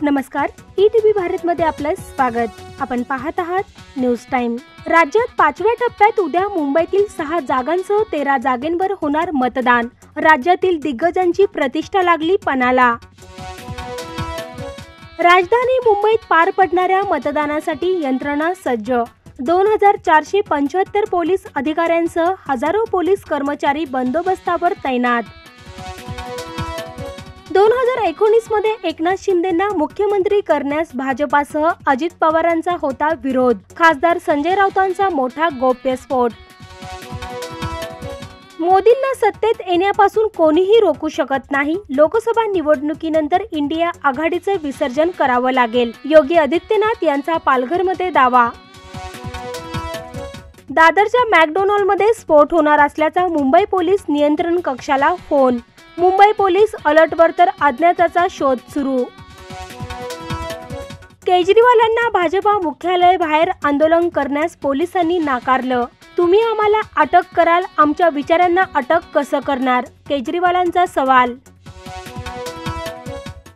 नमस्कार, ईटीव्ही भारतमध्ये आपलं स्वागत. आपण पाहत आहात न्यूज टाइम. राज्यात 5व्या टप्प्यात उद्या मुंबईतील 6 जागांसह 13 जागेंवर होणार मतदान. राज्यातील दिग्गजांची प्रतिष्ठा लागली पणाला. राजधानी मुंबईत पार पडणाऱ्या मतदानासाठी यंत्रणा सज्ज. 2475 पोलीस अधिकाऱ्यांसह हजारो पोलीस कर्मचारी बंदोबस्तावर तैनात. 2019 मध्ये एकनाथ शिंदेंना मुख्यमंत्री करण्यास भाजपासह अजित पवारांचा होता विरोध. खासदार संजय राऊतांचा मोठा गौप्यस्फोट. मोदींना सत्तेत येण्यापासून कोणीही रोखू शकत नाही. लोकसभा निवडणुकीनंतर इंडिया आघाडीचे विसर्जन करावं लागेल. योगी आदित्यनाथ यांचा पालघरमध्ये दावा. दादरच्या मॅकडोनाल्डमध्ये स्फोट होणार असल्याचा मुंबई पोलीस नियंत्रण कक्षाला फोन. मुंबई पोलीस अलर्टवर तर अज्ञाताचा शोध सुरू. केजरीवालांना भाजपा मुख्यालय बाहेर आंदोलन करण्यास पोलिसांनी नाकारलं. तुम्ही आम्हाला अटक कराल, आमच्या विचारांना अटक कसं करणार? केजरीवालांचा सवाल.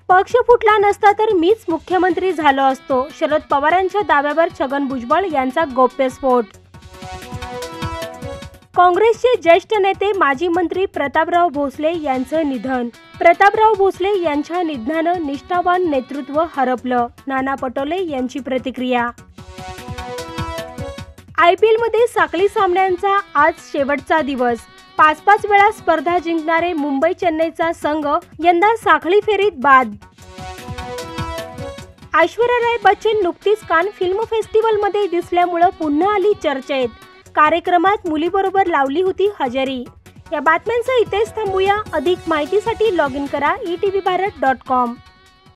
पक्ष फुटला नसता तर मीच मुख्यमंत्री झालो असतो. शरद पवारांच्या दाव्यावर छगन भुजबळ यांचा गौप्यस्फोट. काँग्रेसचे ज्येष्ठ नेते माजी मंत्री प्रतापराव भोसले यांचं निधन. प्रतापराव भोसले यांच्या निधनानं निष्ठावान नेतृत्व हरपलं. नाना पटोले यांची प्रतिक्रिया. IPL मध्ये साखळी सामन्यांचा आज शेवटचा दिवस. 5-5 वेळा स्पर्धा जिंकणारे मुंबई चेन्नईचा संघ यंदा साखळी फेरीत बाद. ऐश्वर्या राय बच्चन नुकतीच कान फिल्म फेस्टिवलमध्ये दिसल्यामुळे पुन्हा आली चर्चेत. कार्यक्रमात मुलीबरोबर लावली होती हजेरी. या बातम्यांचं इथेच थांबूया. अधिक माहितीसाठी लॉग इन करा etvbharat.com.